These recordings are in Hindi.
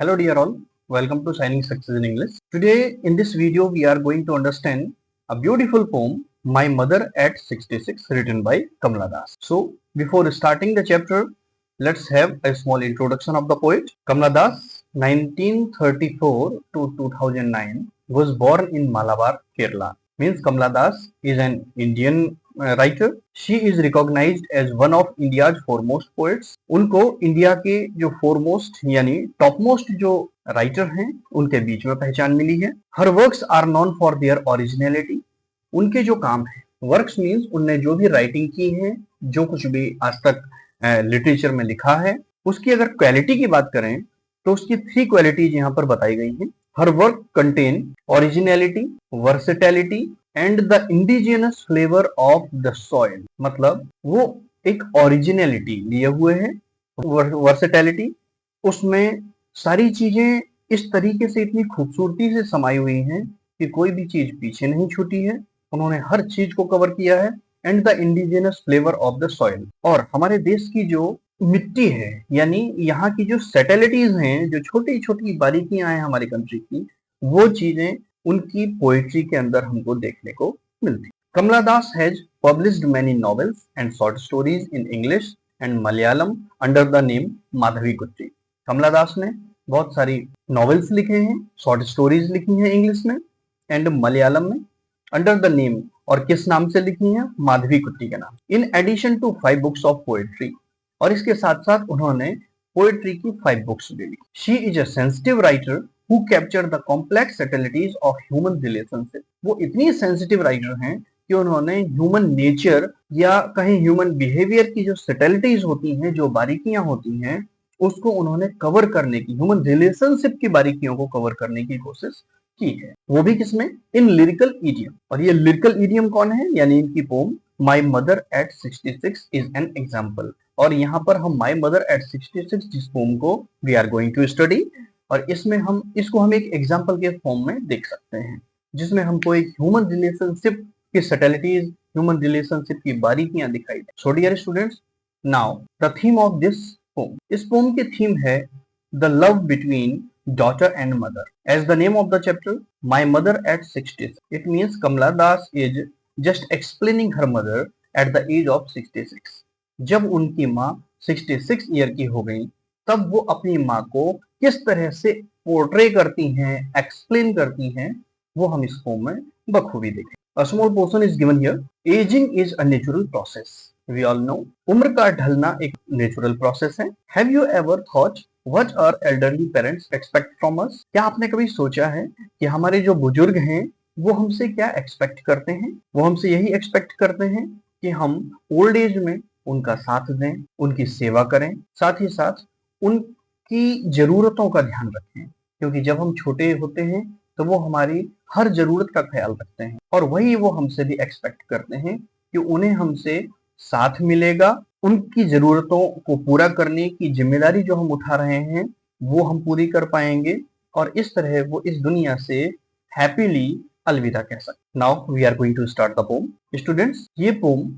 Hello dear all, welcome to Shining Success in English. Today in this video we are going to understand a beautiful poem My Mother at 66 written by Kamala Das. So before starting the chapter, let's have a small introduction of the poet. Kamala Das 1934 to 2009 was born in Malabar, Kerala. Means Kamala Das is an Indian writer. She is recognized as one of India's foremost poets. उनको इंडिया के जो फोरमोस्ट यानी टॉपमोस्ट जो राइटर हैं उनके बीच में पहचान मिली है. Her works are known for their originality. उनके जो काम है, वर्क्स मीन्स उनने जो भी राइटिंग की है, जो कुछ भी आज तक लिटरेचर में लिखा है, उसकी अगर क्वालिटी की बात करें तो उसकी 3 क्वालिटीज यहाँ पर बताई गई हैं. Her work contain originality, versatility and the indigenous flavour of the soil. मतलब वो एक ओरिजिनलिटी लिए हुए है, वर्सेटैलिटी, उसमें सारी चीजें इस तरीके से इतनी खूबसूरती से समाई हुई हैं कि कोई भी चीज पीछे नहीं छूटी है. उन्होंने हर चीज को कवर किया है. And the indigenous flavour of the soil, और हमारे देश की जो मिट्टी है यानी यहाँ की जो सैटेलिटीज हैं, जो छोटी छोटी बारीकियां हैं हमारी कंट्री की, वो चीजें उनकी पोएट्री के अंदर हमको देखने को मिलती. Kamala Das has published many novels and short stories in English and Malayalam under the name Madhavi Kutty. Kamala Das ने बहुत सारी नॉवेल्स लिखे हैं, शॉर्ट स्टोरीज लिखी हैं इंग्लिश में एंड मलयालम में, अंडर द नेम, और किस नाम से लिखी हैं? माधवी कुट्टी के नाम. In addition to 5 books of poetry, और इसके साथ साथ उन्होंने पोएट्री की 5 बुक्स भी लिखी. She is a sensitive writer who capture the complex subtleties of human relationship. वो इतनी सेंसिटिव राइटर हैं कि उन्होंने ह्यूमन नेचर या कहीं ह्यूमन बिहेवियर की जो सैटेलिटीज होती हैं, जो बारीकियां होती हैं, उसको उन्होंने कवर करने की, ह्यूमन रिलेशनशिप की बारीकियों को कवर करने की कोशिश की है. वो भी किसमें? In lyrical idiom. और ये लिरिकल इडियम कौन है? यानी इनकी poem my mother at 66 is an example. और यहाँ पर हम माई मदर एट 66 जिस पोम को we are going to study, और इसमें हम इसको हम एक एग्जाम्पल के फॉर्म में देख सकते हैं, जिसमें हमको एक ह्यूमन रिलेशनशिप की सैटेलिटीज, ह्यूमन रिलेशनशिप की बारीकियां दिखाई दे. So dear students, now the theme of this poem. इस पोम की थीम है the love between daughter and mother. As the name of the chapter, My Mother at 66, it means Kamala Das is just explaining her mother at the age of 66. जब उनकी माँ 66 ईयर की हो गई, तब वो अपनी माँ को किस तरह से पोर्ट्रे करती हैं, एक्सप्लेन करती हैं, वो हम इस फॉर्म में बखूबी देखें. A small portion is given here. Aging is a natural process. We all know. उम्र का ढलना एक नेचुरल प्रोसेस है. Have you ever thought What our elderly parents expect from us? क्या आपने कभी सोचा है कि हमारे जो बुजुर्ग हैं वो हमसे क्या एक्सपेक्ट करते हैं? वो हमसे यही एक्सपेक्ट करते हैं कि हम ओल्ड एज में उनका साथ दें, उनकी सेवा करें, साथ ही साथ उनकी जरूरतों का ध्यान रखें. क्योंकि जब हम छोटे होते हैं तो वो हमारी हर जरूरत का ख्याल रखते हैं, और वही वो हमसे भी एक्सपेक्ट करते हैं कि उन्हें हमसे साथ मिलेगा. उनकी जरूरतों को पूरा करने की जिम्मेदारी जो हम उठा रहे हैं वो हम पूरी कर पाएंगे, और इस तरह वो इस दुनिया से हैप्पीली अलविदा कह सकते. Now we are going to start the poem. Students, ये पोम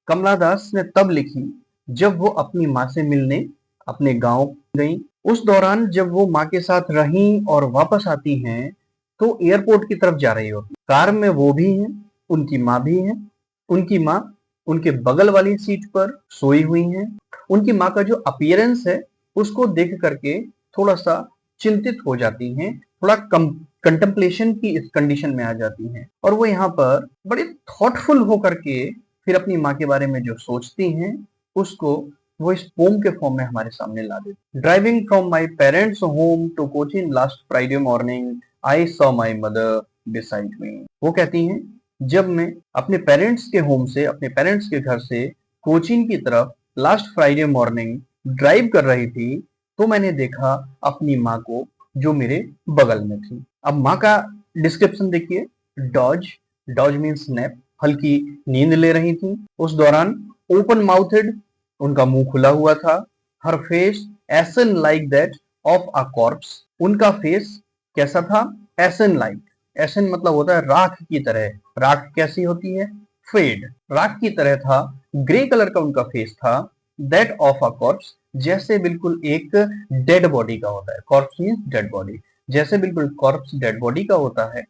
कमला दास ने तब लिखी जब वो अपनी माँ से मिलने अपने गांव गई. उस दौरान जब वो माँ के साथ रही और वापस आती हैं तो एयरपोर्ट की तरफ जा रही होती. कार में वो भी हैं, उनकी माँ भी है. उनकी माँ उनके बगल वाली सीट पर सोई हुई हैं. उनकी माँ का जो अपीयरेंस है उसको देख करके थोड़ा सा चिंतित हो जाती हैं, थोड़ा कंटेम्पलेशन की इस कंडीशन में आ जाती हैं, और वो यहाँ पर बड़े थॉटफुल होकर के फिर अपनी माँ के बारे में जो सोचती हैं उसको वो इस पोम के फॉर्म में हमारे सामने ला देती. Driving from my parents home to Cochin last Friday morning I saw my mother beside me. वो कहती हैं, जब मैं अपने पेरेंट्स के होम से, अपने पेरेंट्स के घर से कोचीन की तरफ लास्ट फ्राइडे मॉर्निंग ड्राइव कर रही थी तो मैंने देखा अपनी माँ को जो मेरे बगल में थी. अब माँ का डिस्क्रिप्शन देखिए. डॉज, डॉज मीन्स नैप, हल्की नींद ले रही थी. उस दौरान ओपन माउथेड, उनका मुंह खुला हुआ था. हर face ashen like that of a corpse. उनका फेस कैसा था? एसन लाइक. एसन मतलब होता है राख की तरह. राख कैसी होती है? फेड. राख की तरह था. ग्रे कलर का उनका फेस था. दैट ऑफ अ कॉर्प्स, जैसे बिल्कुल एक डेड बॉडी का होता है, कॉर्प्स मीन्स डेड बॉडी, जैसे बिल्कुल कॉर्प्स डेड बॉडी का होता है।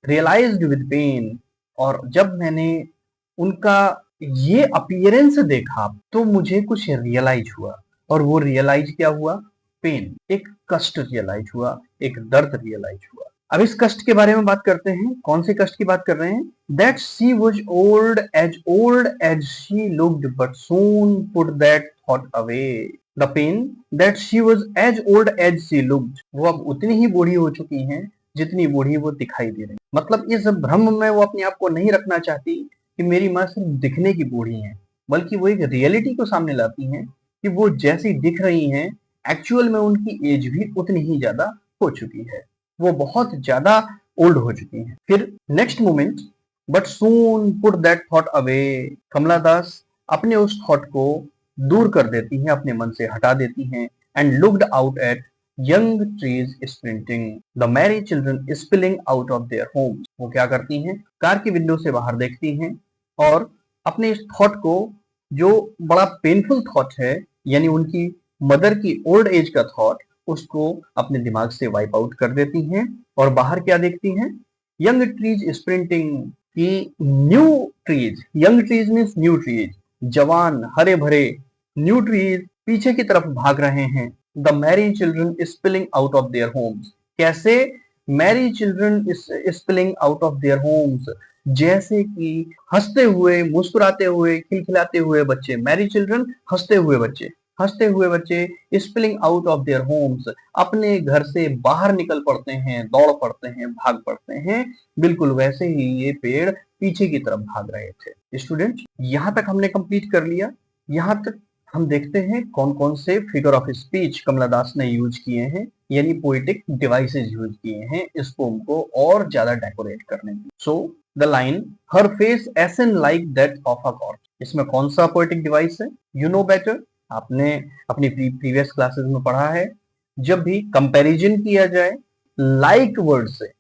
रियलाइज्ड विद पेन, और जब मैंने उनका ये अपीयरेंस देखा तो मुझे कुछ रियलाइज हुआ, और वो रियलाइज क्या हुआ? पेन, एक कष्ट रियलाइज हुआ, एक दर्द रियलाइज हुआ। अब इस कष्ट के बारे में बात करते हैं। कौन से कष्ट की बात कर रहे हैं? That she was old as she looked but soon put that thought away. The pain that she was as old as she looked, वो अब उतनी ही बूढ़ी हो चुकी हैं जितनी बूढ़ी वो दिखाई दे रही। मतलब इस भ्रम में वो अपने आप को नहीं रखना चाहती कि मेरी माँ सिर्फ दिखने की बूढ़ी हैं, बल्कि वो एक रियलिटी को सामने लाती हैं कि वो जैसी दिख रही हैं एक्चुअल में उनकी एज भी उतनी ही ज्यादा हो चुकी है, वो बहुत ज्यादा ओल्ड हो चुकी हैं। फिर next moment, but soon put that thought away, Kamala Das अपने उस थॉट को दूर कर देती हैं, अपने मन से हटा देती हैं। And looked out at young trees sprinting the merry children spilling out of their Holmes. वो क्या करती हैं? कार की विंडो से बाहर देखती हैं और अपने इस थॉट को, जो बड़ा पेनफुल थॉट है, यानी उनकी मदर की ओल्ड एज का थॉट, उसको अपने दिमाग से वाइप आउट कर देती हैं और बाहर क्या देखती हैं? यंग ट्रीज स्प्रिंटिंग, की new trees, young trees means new trees, जवान हरे भरे न्यू ट्रीज पीछे की तरफ भाग रहे हैं। The merry children spilling out of their homes, कैसे? Merry children spilling out of their homes, जैसे कि हंसते हुए, मुस्कुराते हुए, खिलखिलाते हुए बच्चे, मैरी चिल्ड्रन हंसते हुए बच्चे, हंसते हुए बच्चे spilling out of their Holmes, अपने घर से बाहर निकल पड़ते हैं, दौड़ पड़ते हैं, भाग पड़ते हैं। बिल्कुल वैसे ही ये पेड़ पीछे की तरफ भाग रहे थे। स्टूडेंट, यहां तक हमने कंप्लीट कर लिया। यहां तक हम देखते हैं कौन कौन से फिगर ऑफ स्पीच कमला दास ने यूज किए हैं, यानी पोएटिक डिवाइसेस यूज किए हैं इस पोम को और ज्यादा डेकोरेट करने के। So the line her face ashen like that of a God, इसमें कौन सा पोएटिक डिवाइस है? यू नो बेटर, आपने अपनी प्रीवियस क्लासेस में पढ़ा है। जब भी कंपैरिजन किया जाए लाइक वर्ड से,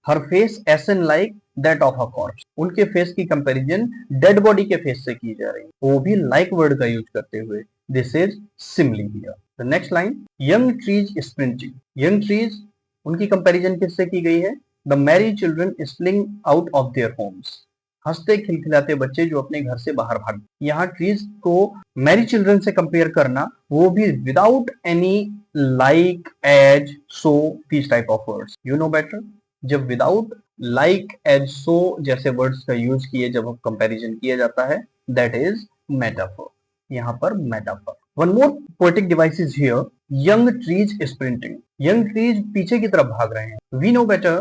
हर face ashen like that of a corpse, उनके फेस की कंपैरिजन डेड बॉडी के फेस से की जा रही है, वो भी लाइक वर्ड का यूज करते हुए। This is simile here. The next line, young trees sprinting, young trees उनकी कंपैरिजन किससे की गई है? The merry children spilling out of their homes, हंसते खिलखिलाते बच्चे जो अपने घर से बाहर भाग। यहाँ ट्रीज को मैरी चिल्ड्रन से कंपेयर करना, वो भी without any like, as, so, this type of words. You know better, जब विदाउट लाइक, एज, सो जैसे वर्ड्स का यूज किए जब कंपैरिजन किया जाता है, दैट इज मेटाफोर। यहाँ पर metaphor. One more poetic device is here, young trees sprinting, young trees पीछे की तरफ भाग रहे हैं। वी नो बेटर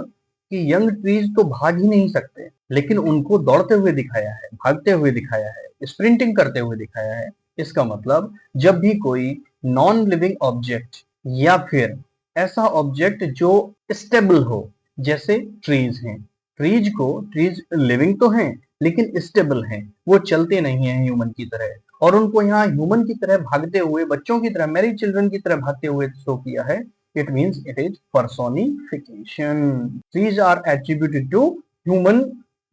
कि यंग ट्रीज तो भाग ही नहीं सकते, लेकिन उनको दौड़ते हुए दिखाया है, भागते हुए दिखाया है, स्प्रिंटिंग करते हुए दिखाया है। इसका मतलब जब भी कोई नॉन लिविंग ऑब्जेक्ट या फिर ऐसा ऑब्जेक्ट जो स्टेबल हो, जैसे ट्रीज हैं, ट्रीज को, ट्रीज लिविंग तो हैं लेकिन स्टेबल हैं, वो चलते नहीं हैं ह्यूमन की तरह, और उनको यहाँ ह्यूमन की तरह भागते हुए, बच्चों की तरह, मैरी चिल्ड्रन की तरह भागते हुए शो किया है। It means it is personification. These are attributed to human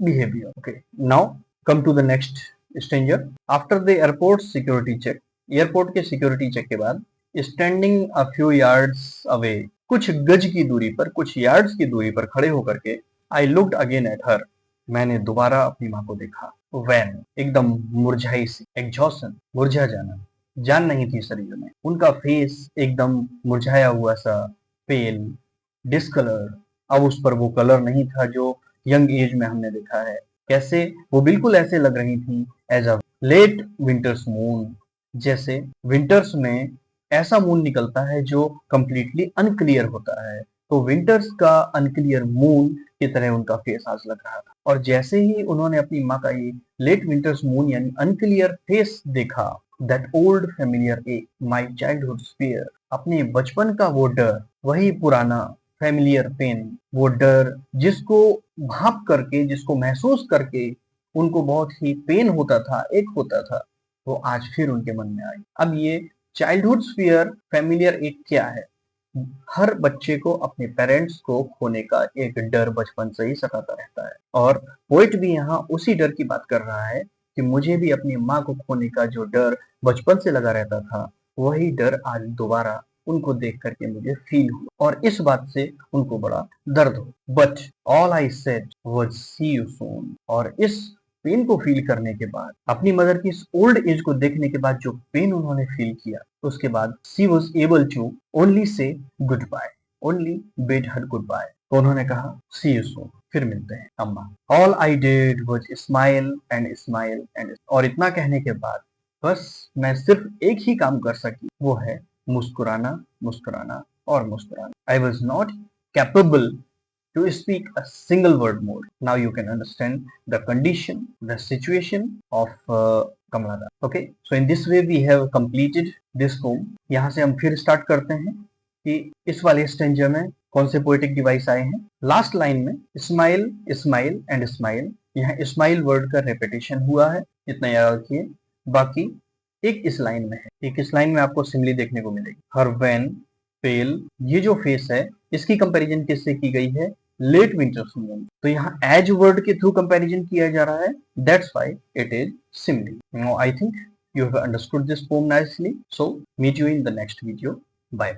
behavior. Okay, now come to the next stranger. After the airport security check, airport के सिक्योरिटी चेक के बाद, standing a few yards away, कुछ गज की दूरी पर, कुछ यार्ड्स की दूरी पर खड़े होकर के, I looked again at her, मैंने दोबारा अपनी माँ को देखा। वैन, एकदम मुरझाई सी, एग्जॉशन, मुरझा जाना, जान नहीं थी शरीर में, उनका फेस एकदम मुरझाया हुआ सा, पेल, डिस्कलर, अब उस पर वो कलर नहीं था जो यंग एज में हमने देखा है। कैसे? वो बिल्कुल ऐसे लग रही थी as a late winter's moon, जैसे विंटर्स में ऐसा मून निकलता है जो कंप्लीटली अनक्लियर होता है, तो विंटर्स का अनक्लियर मून की तरह उनका फेस आज लग रहा था। और जैसे ही उन्होंने अपनी माँ का ये लेट विंटर्स मून यानी अनक्लियर फेस देखा, दैट ओल्ड फेमिलियर एक, माई चाइल्डहुड फियर, अपने बचपन का वो डर, वही पुराना फेमिलियर पेन, वो डर जिसको भाप करके, जिसको महसूस करके उनको बहुत ही पेन होता था, एक होता था, वो आज फिर उनके मन में आई। अब ये चाइल्डहुड फियर, फेमिलियर एक क्या है? हर बच्चे को अपने पेरेंट्स को खोने का एक डर बचपन से ही सताता रहता है, और पोइट भी यहाँ उसी डर की बात कर रहा है कि मुझे भी अपनी माँ को खोने का जो डर बचपन से लगा रहता था, वही डर आज दोबारा उनको देख करके मुझे फील हुआ और इस बात से उनको बड़ा दर्द हो। But all I said was see you soon. और इस पेन को फील करने के बाद, अपनी मदर की इस ओल्ड एज को देखने के बाद जो पेन उन्होंने फील किया, उसके बाद सी was able to only say good bye, only bid her good bye. तो उन्होंने कहा सी यू सून, फिर मिलते हैं अम्मा। All I did was smile and smile and, और इतना कहने के बाद बस मैं सिर्फ एक ही काम कर सकी, वो है मुस्कुराना, मुस्कुराना और मुस्कुराना। I was not capable to speak a single word more. Now you can understand the condition, the situation of Kamala Das. Okay, so in this way we have completed this poem. यहाँ से हम फिर स्टार्ट करते हैं कि इस वाले स्टेंजर में कौन से पोएटिक डिवाइस आए हैं। लास्ट लाइन में स्माइल, स्माइल एंड स्माइल, यहाँ स्माइल वर्ड का रेपिटेशन हुआ है, इतना याद रखिए। बाकी एक इस लाइन में है, एक इस लाइन में आपको सिमिली देखने को मिलेगी। हर वैन पेल, ये जो फेस है इसकी कंपैरिजन किससे की गई है, लेट विंटर्स मून। तो यहाँ एज वर्ड के थ्रू कंपैरिजन किया जा रहा है, that's why it is simile. Now I think you have understood this poem nicely, so meet you in the next video. Bye.